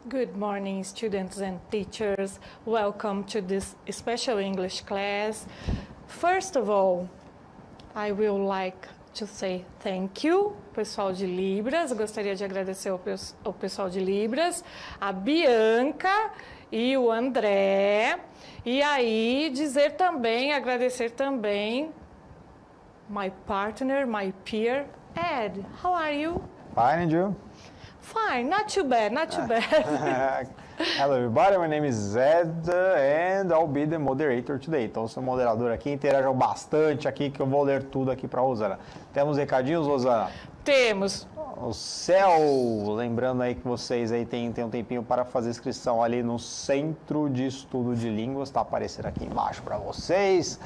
Good morning, students and teachers. Welcome to this special English class. First of all, I will like to say thank you, pessoal de Libras. Gostaria de agradecer ao pessoal de Libras, a Bianca e o André. E aí agradecer também my partner, my peer, Ed. How are you? Fine, and you? Fine, not too bad, not too bad. Hello everybody, my name is Zed and I'll be the moderator today. Então, eu sou moderador aqui, interajam bastante aqui que eu vou ler tudo aqui para a Rosana. Temos recadinhos, Rosana? Temos. O céu, lembrando aí que vocês aí tem um tempinho para fazer inscrição ali no Centro de Estudo de Línguas, tá aparecendo aqui embaixo para vocês,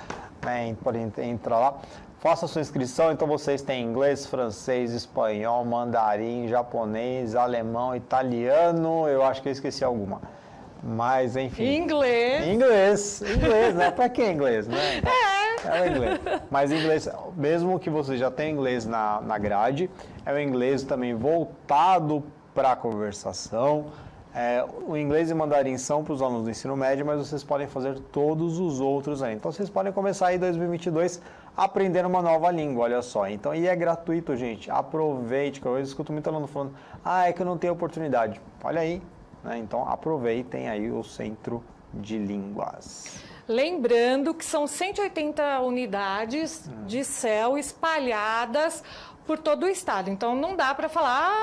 né? Podem entrar lá. Faça sua inscrição, então vocês têm inglês, francês, espanhol, mandarim, japonês, alemão, italiano, eu acho que eu esqueci alguma. Mas, enfim. Inglês, né? Pra que inglês, né? Então, é o inglês. Mas inglês, mesmo que você já tenha inglês na grade, é o inglês também voltado para a conversação. O inglês e mandarim são para os alunos do ensino médio, mas vocês podem fazer todos os outros aí. Então, vocês podem começar aí em 2022 aprendendo uma nova língua, olha só. Então, e é gratuito, gente. Aproveite, que eu escuto muito aluno falando, é que eu não tenho oportunidade. Olha aí, né? Então, aproveitem aí o Centro de Línguas. Lembrando que são 180 unidades de CEL espalhadas por todo o estado. Então, não dá para falar,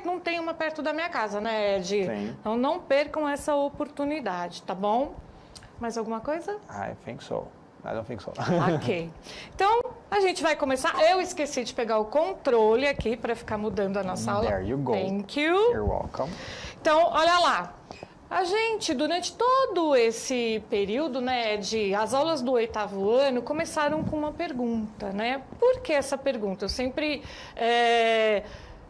não tem uma perto da minha casa, né, Ed? Sim. Então, não percam essa oportunidade, tá bom? Mais alguma coisa? I think so. I don't think so. Ok. Então, a gente vai começar. Eu esqueci de pegar o controle aqui para ficar mudando a nossa aula. There you go. Thank you. You're welcome. Então, olha lá. A gente, durante todo esse período, né, as aulas do 8º ano começaram com uma pergunta, né? Por que essa pergunta? Eu sempre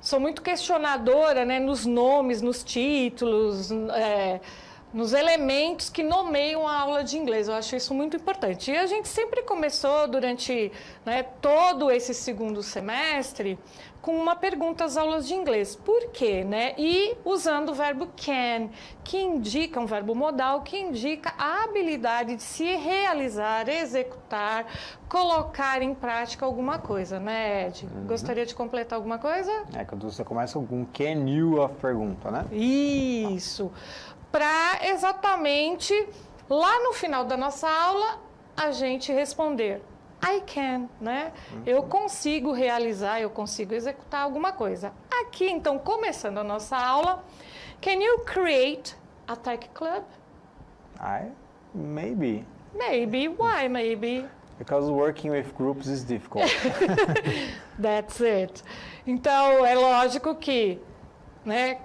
sou muito questionadora, né, nos nomes, nos títulos, nos elementos que nomeiam a aula de inglês. Eu acho isso muito importante. E a gente sempre começou durante, né, todo esse segundo semestre com uma pergunta às aulas de inglês. Por quê, né? E usando o verbo can, que indica um verbo modal, que indica a habilidade de se realizar, executar, colocar em prática alguma coisa, né, Ed? Gostaria de completar alguma coisa? Quando você começa com can you a pergunta, né? Isso. Para exatamente, lá no final da nossa aula, a gente responder I can, né? Eu consigo realizar, eu consigo executar alguma coisa. Aqui, então, começando a nossa aula, can you create a tech club? Maybe. Maybe. Why maybe? Because working with groups is difficult. That's it. Então, é lógico que, né,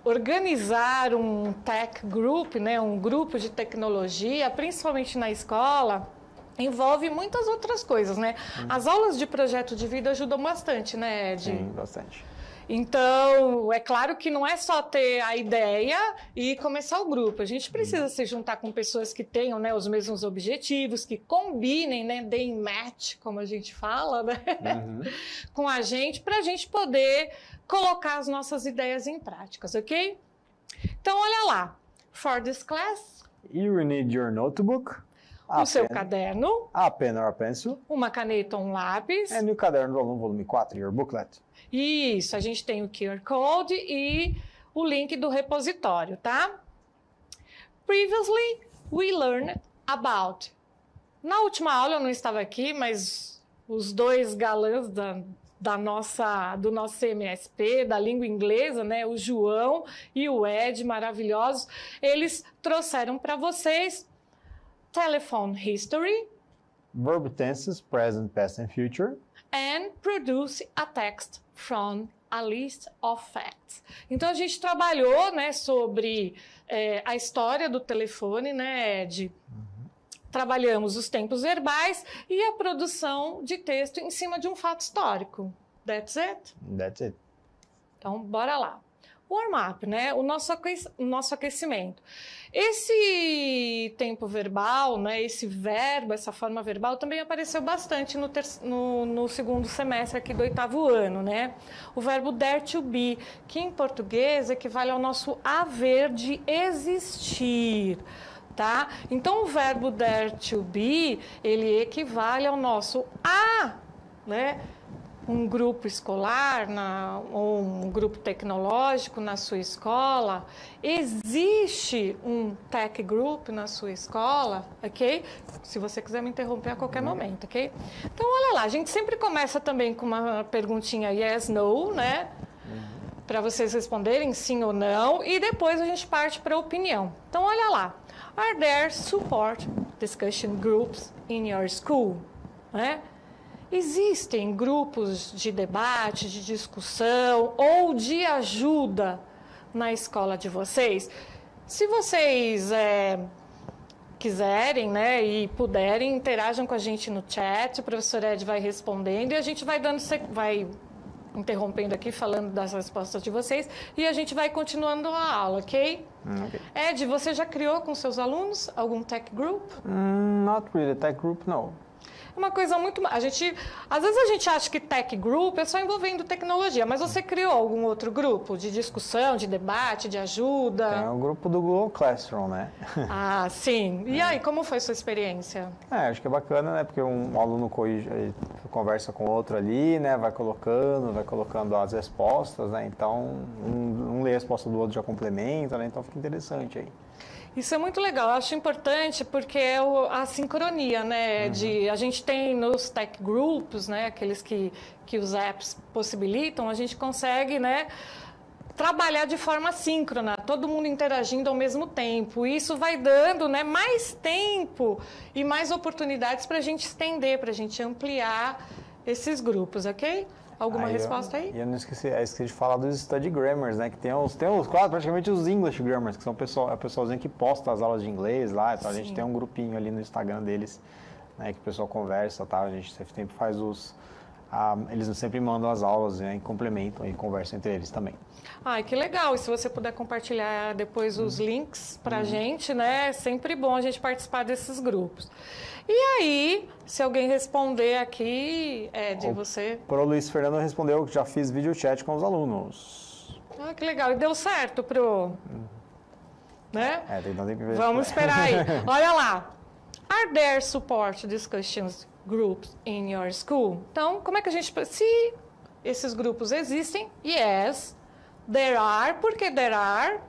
organizar um tech group, né, um grupo de tecnologia, principalmente na escola, envolve muitas outras coisas, né? As aulas de projeto de vida ajudam bastante, né, Ed? Sim, bastante. Então, é claro que não é só ter a ideia e começar o grupo. A gente precisa se juntar com pessoas que tenham, né, os mesmos objetivos, que combinem, né, deem match, como a gente fala, né, com a gente, para a gente poder colocar as nossas ideias em práticas, ok? Então, olha lá. For this class, you need your notebook, o seu caderno, a pen or a pencil, uma caneta ou um lápis. E o caderno do aluno, volume 4, your booklet. Isso, a gente tem o QR Code e o link do repositório, tá? Previously, we learned about... Na última aula eu não estava aqui, mas os dois galãs do nosso CMSP, da língua inglesa, né, o João e o Ed, maravilhosos, eles trouxeram para vocês telephone history, verb tenses, present, past and future, and produce a text from a list of facts. Então a gente trabalhou, né, sobre a história do telefone, né, Ed? Trabalhamos os tempos verbais e a produção de texto em cima de um fato histórico. That's it? That's it. Então, bora lá. warm-up, né? O nosso aquecimento. Esse tempo verbal, né? Esse verbo, essa forma verbal também apareceu bastante no segundo semestre aqui do 8º ano, né? O verbo dare to be, que em português equivale ao nosso haver de existir. Tá? Então, o verbo dare to be, ele equivale ao nosso né? Um grupo escolar ou um grupo tecnológico na sua escola. Existe um tech group na sua escola, ok? Se você quiser me interromper a qualquer momento, ok? Então, olha lá, a gente sempre começa também com uma perguntinha yes, no, né? Para vocês responderem sim ou não, e depois a gente parte para a opinião. Então, olha lá. Are there support discussion groups in your school? Né? Existem grupos de debate, de discussão ou de ajuda na escola de vocês? Se vocês quiserem, né, e puderem, interajam com a gente no chat, o professor Ed vai respondendo e a gente vai interrompendo aqui, falando das respostas de vocês, e a gente vai continuando a aula, ok? Okay. Ed, você já criou com seus alunos algum tech group? Not really, tech group, no. Uma coisa muito... às vezes a gente acha que tech group é só envolvendo tecnologia, mas você criou algum outro grupo de discussão, de debate, de ajuda? Tem o grupo do Google Classroom, né? Ah, sim. E aí, como foi a sua experiência? Acho que é bacana, né? Porque um aluno conversa com o outro ali, né? Vai colocando as respostas, né? Então, um lê a resposta do outro, já complementa, né? Então, fica interessante aí. Isso é muito legal, eu acho importante porque é a sincronia, né? A gente tem nos tech groups, né? Aqueles que os apps possibilitam, a gente consegue, né? Trabalhar de forma síncrona, todo mundo interagindo ao mesmo tempo. Isso vai dando, né, mais tempo e mais oportunidades para a gente estender, para a gente ampliar esses grupos, ok? Alguma resposta aí? E eu não esqueci de falar dos study grammars, né? Que tem os quase praticamente os English grammars, que são o pessoalzinho que posta as aulas de inglês lá. Então a gente tem um grupinho ali no Instagram deles, né? Que o pessoal conversa, tá? A gente sempre faz eles sempre mandam as aulas, né? E complementam e conversam entre eles também. Ai, que legal! E se você puder compartilhar depois os links pra gente, né? É sempre bom a gente participar desses grupos. E aí, se alguém responder aqui, Ed, você... Pro Luiz Fernando respondeu que já fiz vídeo chat com os alunos. Ah, que legal. E deu certo, Pro? Né? Tem que ver. Vamos esperar aí. Olha lá. Are there support discussions groups in your school? Então, como é que a gente... Se esses grupos existem, yes, there are. Por que there are?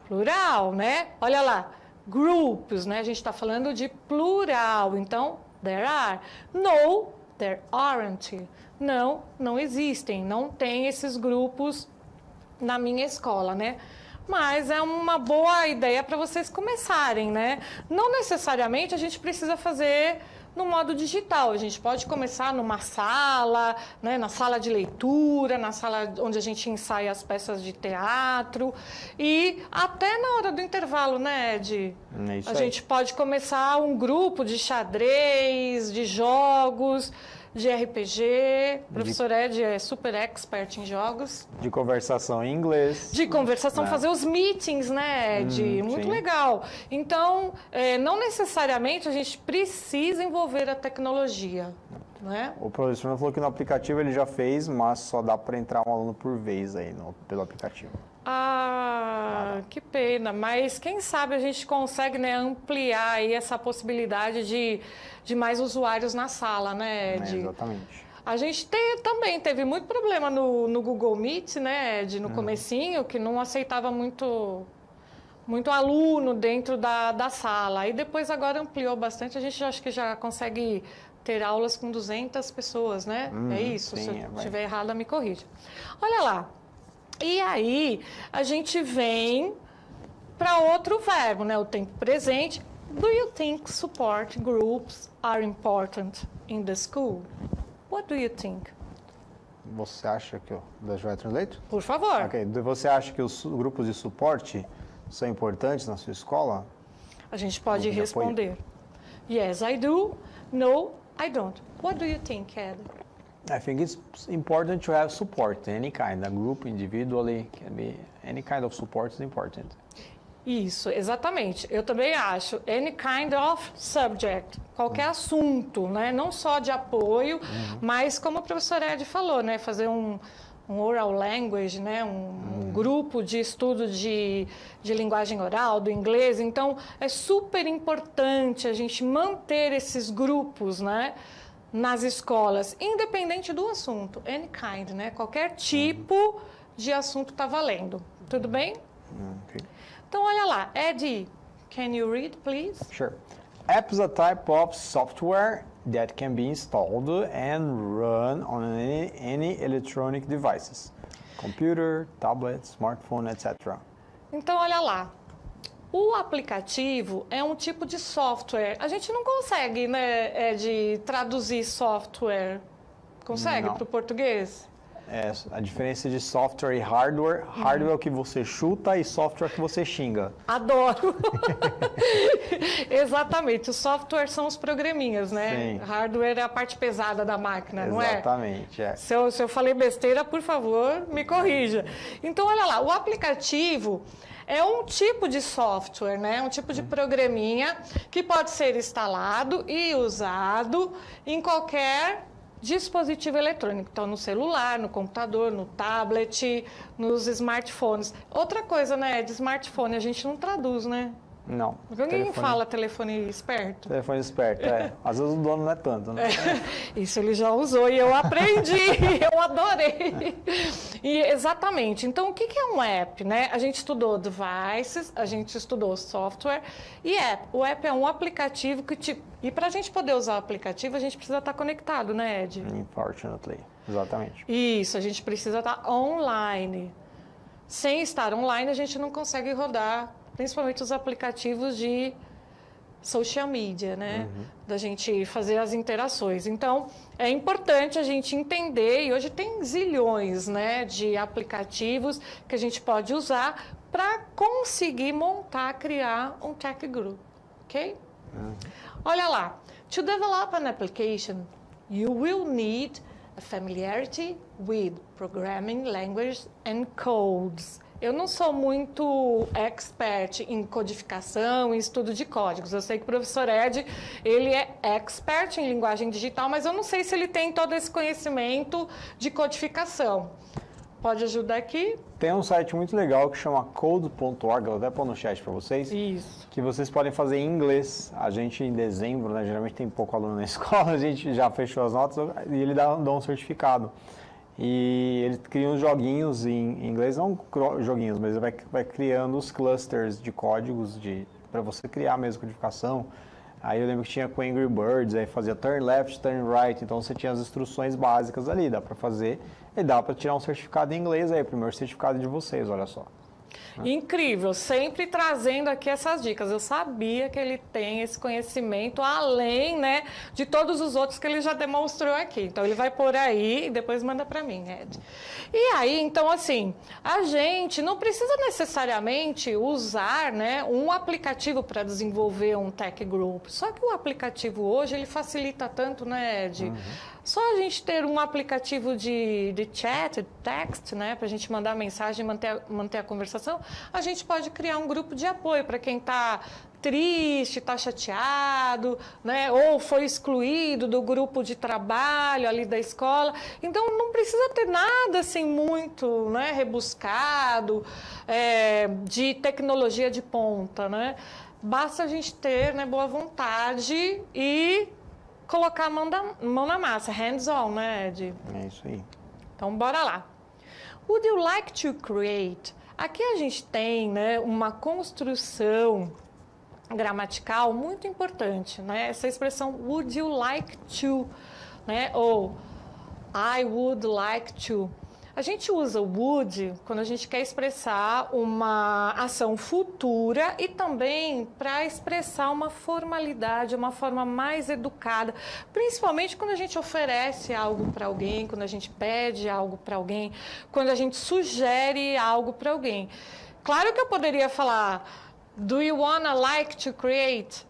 Plural, né? Olha lá. Groups, né? A gente está falando de plural. Então, there are. No, there aren't. Não, não existem. Não tem esses grupos na minha escola, né? Mas é uma boa ideia para vocês começarem, né? Não necessariamente a gente precisa fazer no modo digital. A gente pode começar numa sala, né, na sala de leitura, na sala onde a gente ensaia as peças de teatro e até na hora do intervalo, né, Ed? A gente pode começar um grupo de xadrez, de jogos, de RPG. O professor Ed é super expert em jogos. De conversação em inglês. De conversação, fazer os meetings, né, Ed? Muito legal. Então, não necessariamente a gente precisa envolver a tecnologia, né? O professor falou que no aplicativo ele já fez, mas só dá para entrar um aluno por vez aí pelo aplicativo. Ah, que pena. Mas quem sabe a gente consegue, né, ampliar aí essa possibilidade de mais usuários na sala, né, Ed? Exatamente. A gente também teve muito problema no Google Meet, né, Ed, no comecinho, que não aceitava muito aluno dentro da sala. E depois agora ampliou bastante. A gente acho que já consegue ter aulas com 200 pessoas, né? É isso? Sim, se eu estiver errada, me corrija. Olha lá. E aí, a gente vem para outro verbo, né? O tempo presente. Do you think support groups are important in the school? What do you think? Você acha que... Deixa eu translate? Por favor. Ok. Você acha que os grupos de suporte são importantes na sua escola? A gente pode responder. Yes, I do. No, I don't. What do you think, Ed? I think it's important to have support, any kind, a group, individually, can be any kind of support is important. Isso, exatamente. Eu também acho. Any kind of subject, qualquer assunto, né? Não só de apoio, mas como a professora Ed falou, né? Fazer um oral language, né? Um grupo de estudo de linguagem oral, do inglês. Então, é super importante a gente manter esses grupos, né? Nas escolas, independente do assunto, any kind, né? Qualquer tipo de assunto está valendo. Tudo bem? Okay. Então, olha lá. Eddie, can you read, please? Sure. App is a type of software that can be installed and run on any electronic devices. Computer, tablet, smartphone, etc. Então, olha lá. O aplicativo é um tipo de software. A gente não consegue, né, Ed, traduzir software. Consegue para o português? É, a diferença de software e hardware. Hardware é o que você chuta e software é o que você xinga. Adoro! Exatamente. Os softwares são os programinhas, né? Sim. Hardware é a parte pesada da máquina, não é? Exatamente, é. Se eu falei besteira, por favor, me corrija. Então, olha lá. O aplicativo é um tipo de software, né? Um tipo de programinha que pode ser instalado e usado em qualquer dispositivo eletrônico. Então, no celular, no computador, no tablet, nos smartphones. Outra coisa, né? De smartphone, a gente não traduz, né? Não. Ninguém fala telefone esperto. Telefone esperto, é. Às vezes o dono não é tanto, né? Isso ele já usou e eu aprendi, eu adorei. E, exatamente. Então, o que é um app, né? A gente estudou devices, a gente estudou software e app. O app é um aplicativo que E para a gente poder usar o aplicativo, a gente precisa estar conectado, né, Ed? Unfortunately. Exatamente. Isso, a gente precisa estar online. Sem estar online, a gente não consegue rodar, principalmente os aplicativos de social media, né? Da gente fazer as interações. Então, é importante a gente entender, e hoje tem zilhões, né, de aplicativos que a gente pode usar para conseguir montar, criar um tech group, ok? Olha lá. To develop an application, you will need a familiarity with programming languages and codes. Eu não sou muito expert em codificação, em estudo de códigos. Eu sei que o professor Ed, ele é expert em linguagem digital, mas eu não sei se ele tem todo esse conhecimento de codificação. Pode ajudar aqui? Tem um site muito legal que chama code.org, eu vou até pôr no chat para vocês. Isso. Que vocês podem fazer em inglês. A gente, em dezembro, né, geralmente tem pouco aluno na escola, a gente já fechou as notas e ele dá um certificado. E ele cria uns joguinhos em inglês, não joguinhos, mas ele vai criando os clusters de códigos para você criar mesmo codificação. Aí eu lembro que tinha com Angry Birds, aí fazia turn left, turn right, então você tinha as instruções básicas ali, dá para fazer e dá para tirar um certificado em inglês aí, o primeiro certificado de vocês, olha só. Incrível, sempre trazendo aqui essas dicas. Eu sabia que ele tem esse conhecimento além, né, de todos os outros que ele já demonstrou aqui. Então ele vai por aí e depois manda para mim, Ed. E aí, então assim, a gente não precisa necessariamente usar, né, um aplicativo para desenvolver um tech group. Só que o aplicativo hoje ele facilita tanto, né, Ed? Só a gente ter um aplicativo de chat, text, né, para a gente mandar mensagem e manter a conversação, a gente pode criar um grupo de apoio para quem está triste, está chateado, né, ou foi excluído do grupo de trabalho ali da escola. Então, não precisa ter nada assim muito, né, rebuscado, de tecnologia de ponta, né? Basta a gente ter, né, boa vontade e colocar a mão na massa, hands-on, né, Ed? É isso aí. Então, bora lá. Would you like to create? Aqui a gente tem, né, uma construção gramatical muito importante, né? Essa expressão would you like to, né? Ou I would like to. A gente usa o would quando a gente quer expressar uma ação futura e também para expressar uma formalidade, uma forma mais educada, principalmente quando a gente oferece algo para alguém, quando a gente pede algo para alguém, quando a gente sugere algo para alguém. Claro que eu poderia falar, do you wanna like to create?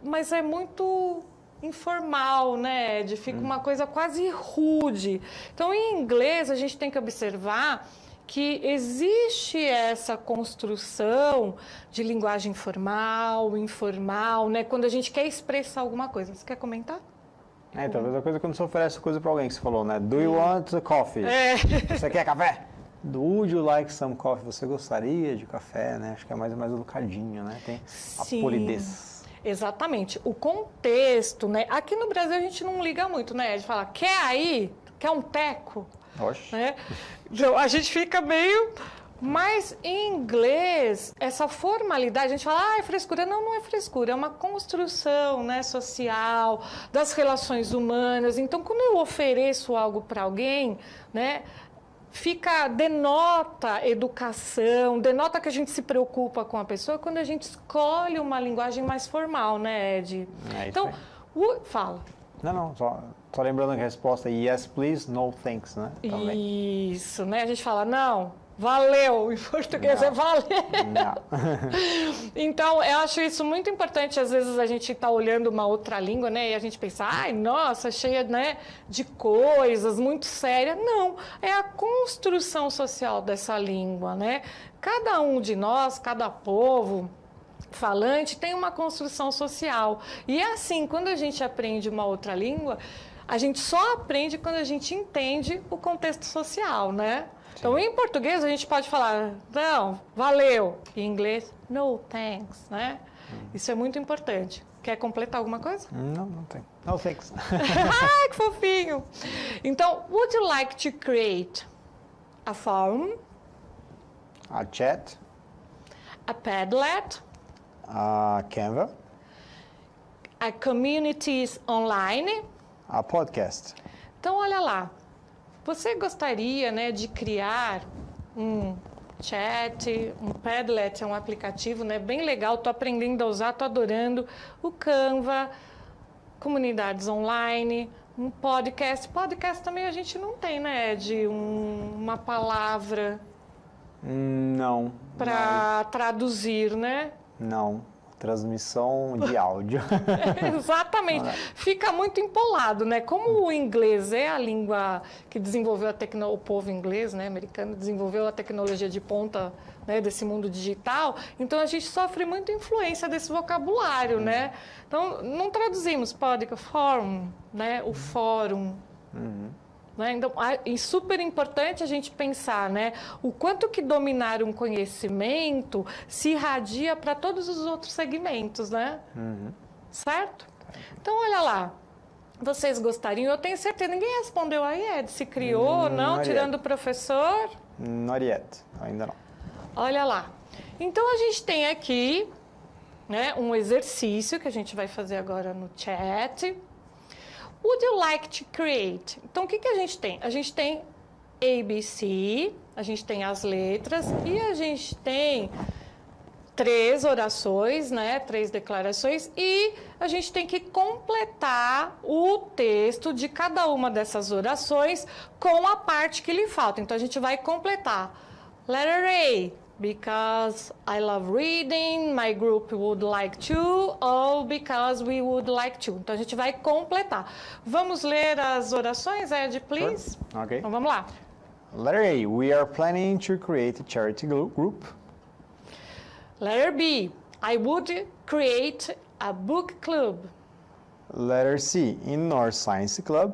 Mas é muito informal, né, Ed? Fica uma coisa quase rude. Então, em inglês, a gente tem que observar que existe essa construção de linguagem formal, informal, né? Quando a gente quer expressar alguma coisa. Você quer comentar? Talvez a coisa quando você oferece coisa para alguém que você falou, né? Do you want coffee? Você quer café? Would you like some coffee? Você gostaria de café, né? Acho que é mais educadinho, né? Tem a polidez. Exatamente. O contexto, né? Aqui no Brasil a gente não liga muito, né? De falar, quer aí? Quer um teco? Oxe. Né? Então, a gente fica meio... Mas em inglês, essa formalidade, a gente fala, é frescura. Não, não é frescura, é uma construção, né, social, das relações humanas. Então, quando eu ofereço algo para alguém, né, denota educação, denota que a gente se preocupa com a pessoa quando a gente escolhe uma linguagem mais formal, né, Ed? Então, fala. Não, só lembrando que a resposta é yes, please, no thanks, né? Também. Isso, né? A gente fala, não, valeu, em português é valeu. Então, eu acho isso muito importante. Às vezes a gente está olhando uma outra língua, né? E a gente pensa, ai, nossa, cheia, né, de coisas, muito séria. Não, é a construção social dessa língua, né? Cada um de nós, cada povo falante tem uma construção social. E é assim, quando a gente aprende uma outra língua, a gente só aprende quando a gente entende o contexto social, né? Então, em português, a gente pode falar, não, valeu. Em inglês, no thanks, né? Isso é muito importante. Quer completar alguma coisa? Não tem. No thanks. Ai, que fofinho. Então, would you like to create a forum? A chat. A Padlet? A Canva. A communities online? A podcast. Então, olha lá. Você gostaria, né, de criar um chat, um Padlet, é um aplicativo, né, bem legal, estou aprendendo a usar, estou adorando, o Canva, comunidades online, um podcast. Podcast também a gente não tem, né, Ed, uma palavra Não. para traduzir, né? Não. Transmissão de áudio. Exatamente. Fica muito empolado, né? Como o inglês é a língua que desenvolveu o povo inglês, né, americano, desenvolveu a tecnologia de ponta, né, desse mundo digital, então a gente sofre muita influência desse vocabulário, né? Então, não traduzimos fórum, né, o fórum. Né? Então, é super importante a gente pensar, né, o quanto que dominar um conhecimento se irradia para todos os outros segmentos, né? Certo? Então, olha lá. Vocês gostariam? Eu tenho certeza. Ninguém respondeu aí, Ed, se criou ou não, tirando o professor? Not yet. Ainda não. Olha lá. Então, a gente tem aqui, né, um exercício que a gente vai fazer agora no chat. Would you like to create? Então, o que a gente tem? A gente tem ABC, a gente tem as letras e a gente tem 3 orações, né? 3 declarações e a gente tem que completar o texto de cada uma dessas orações com a parte que lhe falta. Então, a gente vai completar. Letter A. Because I love reading, my group would like to, or because we would like to. Então, a gente vai completar. Vamos ler as orações, Ed, please? Sure. Okay. Então, vamos lá. Letter A. We are planning to create a charity group. Letter B. I would create a book club. Letter C. In our science club.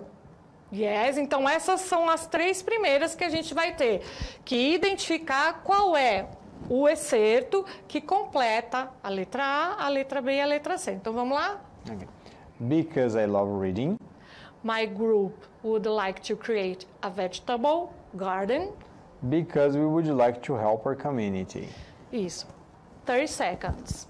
Yes, então essas são as 3 primeiras que a gente vai ter que identificar qual é o excerto que completa a letra A, a letra B e a letra C. Então vamos lá? Okay. Because I love reading. My group would like to create a vegetable garden. Because we would like to help our community. Isso. 30 seconds.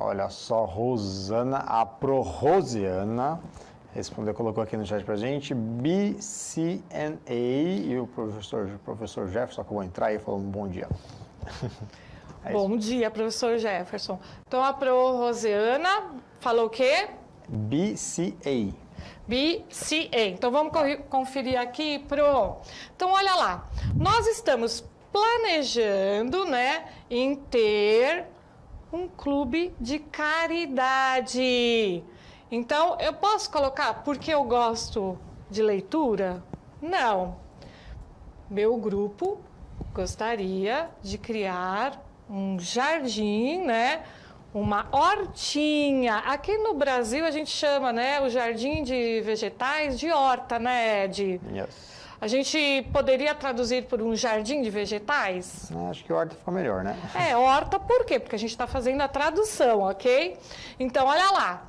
Olha só, Rosana, a Pro Rosiana respondeu, colocou aqui no chat pra gente, BCNA, e o professor Jefferson acabou de entrar aí falando bom dia. Bom dia, professor Jefferson. Então, a Pro Rosiana falou o quê? BCA. BCA. Então, vamos conferir aqui, Pro. Então, olha lá. Nós estamos planejando, né, em ter um clube de caridade. Então, eu posso colocar porque eu gosto de leitura? Não. Meu grupo gostaria de criar um jardim, né? Uma hortinha. Aqui no Brasil a gente chama, né, o jardim de vegetais de horta, né, Ed? Yes. A gente poderia traduzir por um jardim de vegetais? Acho que horta ficou melhor, né? Horta por quê? Porque a gente está fazendo a tradução, ok? Então, olha lá.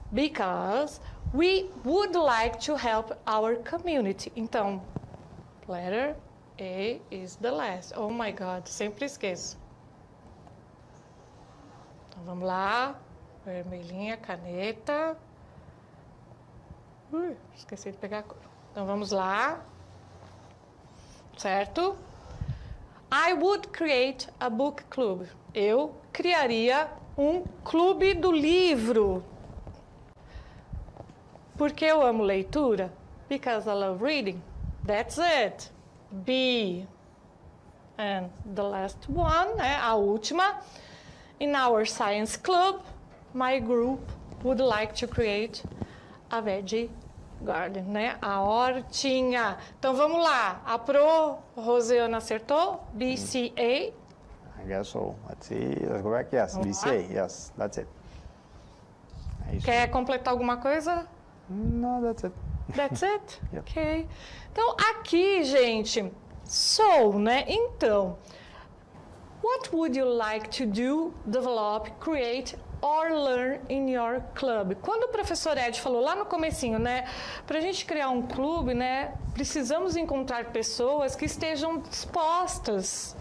Because we would like to help our community. Então, letter A is the last. Oh my God, sempre esqueço. Então, vamos lá. Vermelhinha, caneta. Esqueci de pegar a cor. Então, vamos lá. Certo? I would create a book club. Eu criaria um clube do livro. Porque eu amo leitura? Because I love reading. That's it. B. And the last one, né? A última. In our science club, my group would like to create a veggie garden, né? A hortinha. Então, vamos lá. A Pro Rosiana acertou? BCA. I guess so. Let's see. Let's go back. Yes, Vamos BCA. lá. Yes, that's it. É isso. Quer completar alguma coisa? No, that's it. That's it? Yep. Ok. Então, aqui, gente, so, né? Então, what would you like to do, develop, create or learn in your club? Quando o professor Ed falou lá no comecinho, né? Para a gente criar um clube, né? Precisamos encontrar pessoas que estejam dispostas,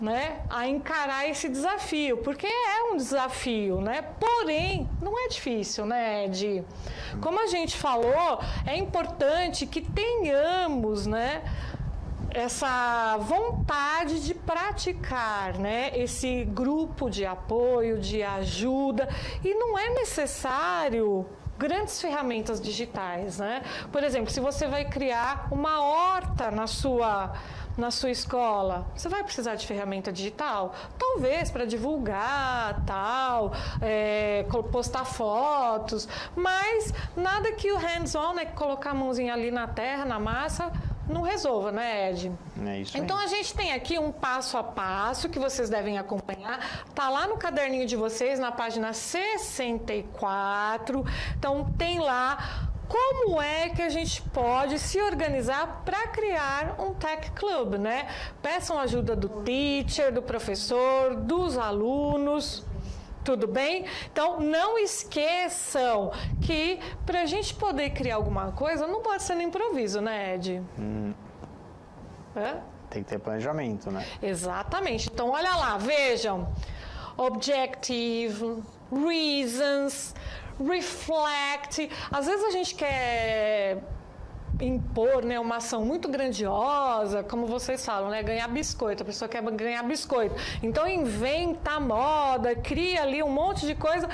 né, a encarar esse desafio, porque é um desafio, né? Porém, não é difícil, né, Ed? Como a gente falou, é importante que tenhamos, né, essa vontade de praticar, né, esse grupo de apoio, de ajuda, e não é necessário grandes ferramentas digitais, né? Por exemplo, se você vai criar uma horta na sua escola, você vai precisar de ferramenta digital? Talvez para divulgar, tal, postar fotos, mas nada que o hands-on, né, colocar a mãozinha ali na terra, na massa, não resolva, né, Ed? É isso aí. Então, a gente tem aqui um passo a passo que vocês devem acompanhar. Tá lá no caderninho de vocês, na página 64. Então, tem lá como é que a gente pode se organizar para criar um Tech Club, né? Peçam ajuda do teacher, do professor, dos alunos. Tudo bem? Então, não esqueçam que para a gente poder criar alguma coisa, não pode ser no improviso, né, Ed? Tem que ter planejamento, né? Exatamente. Então, olha lá, vejam. Objective, reasons, reflect. Às vezes a gente quer impor, né, uma ação muito grandiosa, como vocês falam, né, ganhar biscoito, a pessoa quer ganhar biscoito, então inventa moda, cria ali um monte de coisa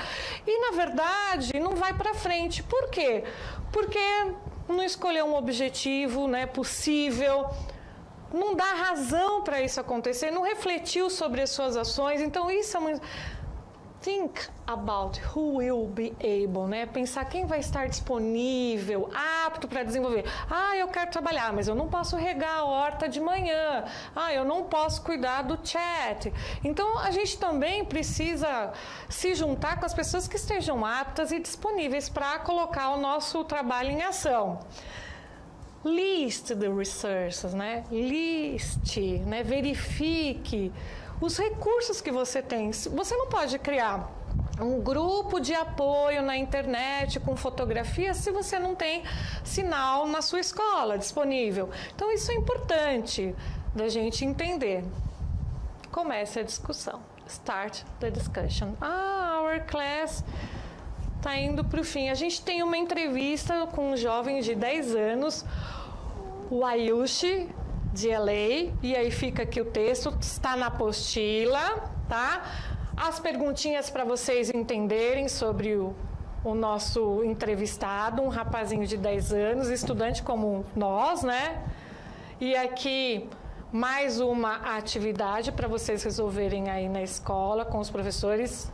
e na verdade não vai para frente. Por quê? Porque não escolheu um objetivo, né, possível, não dá razão para isso acontecer, não refletiu sobre as suas ações. Então isso é muito... Think about who will be able, né? Pensar quem vai estar disponível, apto para desenvolver. Eu quero trabalhar, mas eu não posso regar a horta de manhã. Eu não posso cuidar do chat. Então, a gente também precisa se juntar com as pessoas que estejam aptas e disponíveis para colocar o nosso trabalho em ação. List the resources, né? Liste, né? Verifique os recursos que você tem. Você não pode criar um grupo de apoio na internet com fotografias se você não tem sinal na sua escola disponível. Então, isso é importante da gente entender. Comece a discussão. start the discussion. Our class está indo para o fim. A gente tem uma entrevista com um jovem de 10 anos, o Ayushi, de LA, e aí fica aqui o texto, está na apostila, tá? As perguntinhas para vocês entenderem sobre o nosso entrevistado, um rapazinho de 10 anos, estudante como nós, né? E aqui mais uma atividade para vocês resolverem aí na escola com os professores.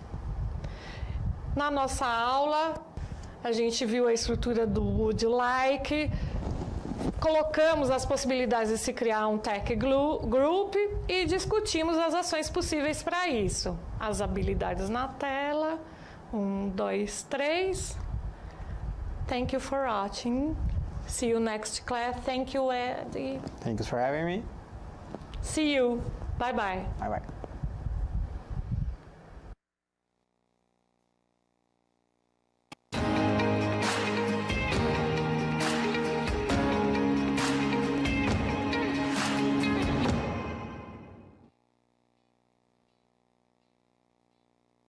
Na nossa aula, a gente viu a estrutura do Would You Like, colocamos as possibilidades de se criar um tech group e discutimos as ações possíveis para isso. As habilidades na tela. 1, 2, 3. Thank you for watching. See you next class. Thank you, Eddie. Thanks for having me. See you. Bye bye. Bye bye.